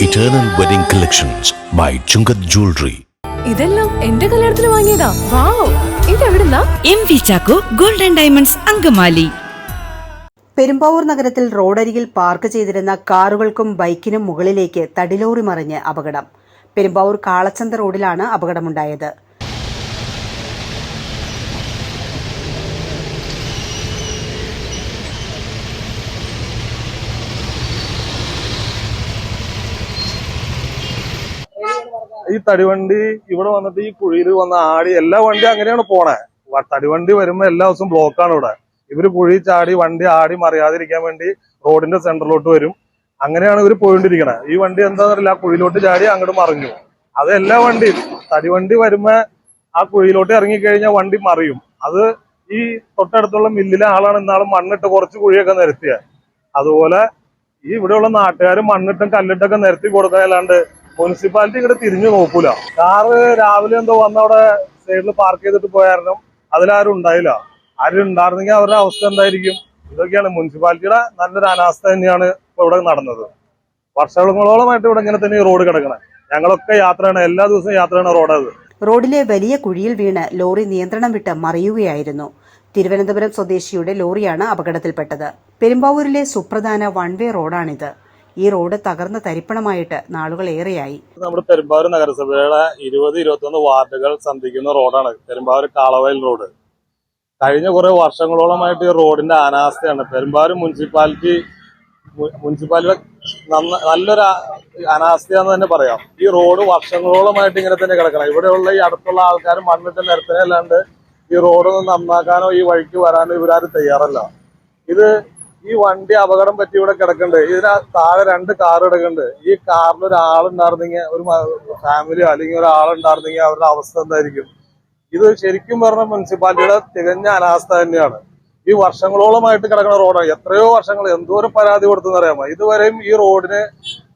Eternal Wedding Collections by Chungat Jewelry. ഇതെല്ലാം എന്റെ കല്യാണത്തിന് വാങ്ങിയതാ. വാവ്, ഇതെവിടുന്നാ? MV Chacko Gold and Diamonds Angamaly. Perumbavoor നഗരത്തിൽ റോഡരികിൽ പാർക്ക് ചെയ്തിരുന്ന കാറുകൾക്കും ബൈക്കിനും മുകളിലേക്ക് തടിലോറി മറിഞ്ഞ് അപകടം. പെരുമ്പാവൂർ കാളച്ചന്ത റോഡിലാണ് അപകടമുണ്ടായത്. ഈ തടിവണ്ടി ഇവിടെ വന്നിട്ട് ഈ കുഴിയിൽ വന്ന ആടി എല്ലാ വണ്ടി അങ്ങനെയാണ് പോണേ. തടിവണ്ടി വരുമ്പോ എല്ലാ ദിവസവും ബ്ലോക്കാണ് ഇവിടെ. ഇവര് കുഴി ചാടി വണ്ടി ആടി മറിയാതിരിക്കാൻ വേണ്ടി റോഡിന്റെ സെന്ററിലോട്ട് വരും. അങ്ങനെയാണ് ഇവര് പോയിക്കൊണ്ടിരിക്കണേ. ഈ വണ്ടി എന്താണെന്നറിയില്ല, കുഴിയിലോട്ട് ചാടി അങ്ങോട്ട് മറിഞ്ഞു. അത് എല്ലാ വണ്ടിയും തടിവണ്ടി വരുമ്പോ ആ കുഴിയിലോട്ട് ഇറങ്ങിക്കഴിഞ്ഞാൽ വണ്ടി മറിയും. അത് ഈ തൊട്ടടുത്തുള്ള മില്ലിലെ ആളാണ് ഇന്നാളും മണ്ണിട്ട് കുറച്ച് കുഴിയൊക്കെ നിരത്തിയ. അതുപോലെ ഈ ഇവിടെയുള്ള നാട്ടുകാർ മണ്ണിട്ടും കല്ലിട്ടൊക്കെ നിരത്തി കൊടുക്കാനല്ലാണ്ട് മുനിസിപ്പാലിറ്റി ഇങ്ങോട്ട് തിരിഞ്ഞു നോക്കൂല. കാറ് രാവിലെ എന്തോ വന്ന് അവിടെ സൈഡിൽ പാർക്ക് ചെയ്തിട്ട് പോയായിരുന്നു. അതിലാരും ഉണ്ടായില്ല. ആരും ഉണ്ടായിരുന്നെങ്കിൽ അവരുടെ അവസ്ഥ എന്തായിരിക്കും? ഇതൊക്കെയാണ് മുനിസിപ്പാലിറ്റിയുടെ നല്ലൊരു അനാസ്ഥ തന്നെയാണ് ഇപ്പൊ ഇവിടെ നടന്നത്. വർഷങ്ങളോളമായിട്ട് ഇവിടെ ഇങ്ങനെ തന്നെ ഈ റോഡ് കിടക്കണേ. ഞങ്ങളൊക്കെ യാത്രയാണ്, എല്ലാ ദിവസവും യാത്രയാണ് റോഡത്. റോഡിലെ വലിയ കുഴിയിൽ വീണ് ലോറി നിയന്ത്രണം വിട്ട് മറിയുകയായിരുന്നു. തിരുവനന്തപുരം സ്വദേശിയുടെ ലോറിയാണ് അപകടത്തിൽപ്പെട്ടത്. പെരുമ്പാവൂരിലെ സുപ്രധാന വൺ വേ റോഡാണിത്. ഈ റോഡ് തകർന്ന തരിപ്പണമായിട്ട് നാളുകളേറെയായി. നമ്മുടെ പെരുമ്പാവൂർ നഗരസഭയുടെ 20-21 വാർഡുകൾ സന്ധിക്കുന്ന റോഡാണ് പെരുമ്പാവൂർ കാളവയൽ റോഡ്. കഴിഞ്ഞ കുറെ വർഷങ്ങളോളമായിട്ട് ഈ റോഡിന്റെ അനാസ്ഥയാണ്. പെരുമ്പാവൂർ മുനിസിപ്പാലിറ്റിയുടെ നല്ലൊരു അനാസ്ഥയാന്ന് തന്നെ പറയാം. ഈ റോഡ് വർഷങ്ങളോളമായിട്ട് ഇങ്ങനെ തന്നെ കിടക്കണം. ഇവിടെയുള്ള ഈ അടുത്തുള്ള ആൾക്കാർ മണ്ണിട്ട് നിരത്തിനെ അല്ലാണ്ട് ഈ റോഡൊന്നും നന്നാക്കാനോ ഈ വഴിക്ക് വരാനോ ഇവരാരും തയ്യാറല്ല. ഈ വണ്ടി അപകടം പറ്റി ഇവിടെ കിടക്കുന്നുണ്ട്. ഇതിന് താഴെ 2 കാർ കിടക്കുന്നുണ്ട്. ഈ കാറിൽ ഒരാളുണ്ടായിരുന്നെങ്കിൽ, ഒരു ഫാമിലി അല്ലെങ്കിൽ ഒരാളുണ്ടായിരുന്നെങ്കിൽ അവരുടെ അവസ്ഥ എന്തായിരിക്കും? ഇത് ശരിക്കും പറഞ്ഞ മുനിസിപ്പാലിറ്റിയുടെ തികഞ്ഞ അനാസ്ഥ തന്നെയാണ്. ഈ വർഷങ്ങളോളമായിട്ട് കിടക്കുന്ന റോഡാണ്. എത്രയോ വർഷങ്ങൾ എന്തോരം പരാതി കൊടുത്തെന്ന് അറിയാമോ? ഇതുവരെയും ഈ റോഡിന്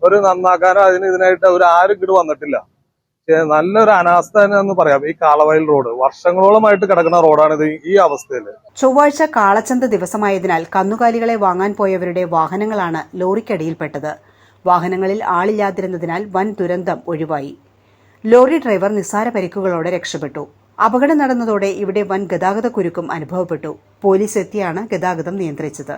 ഒരു നന്നാക്കാനോ ഇതിനായിട്ട് ആരും ഇങ്ങോട്ട് വന്നിട്ടില്ല. നല്ലൊരു അനാസ്ഥ തന്നെ എന്ന് പറയാം. ഈ കാളവയൽ റോഡ് വർഷങ്ങളോളമായിട്ട് കിടക്കുന്ന റോഡാണിത്. ഈ അവസ്ഥയിൽ ചൊവ്വാഴ്ച കാളച്ചന്ത ദിവസമായതിനാൽ കന്നുകാലികളെ വാങ്ങാൻ പോയവരുടെ വാഹനങ്ങളാണ് ലോറിക്കടിയിൽപ്പെട്ടത്. വാഹനങ്ങളിൽ ആളില്ലാതിരുന്നതിനാൽ വൻ ദുരന്തം ഒഴിവായി. ലോറി ഡ്രൈവർ നിസ്സാര പരിക്കുകളോടെ രക്ഷപ്പെട്ടു. അപകടം നടന്നതോടെ ഇവിടെ വൻ ഗതാഗത കുരുക്കും അനുഭവപ്പെട്ടു. പോലീസ് എത്തിയാണ് ഗതാഗതം നിയന്ത്രിച്ചത്.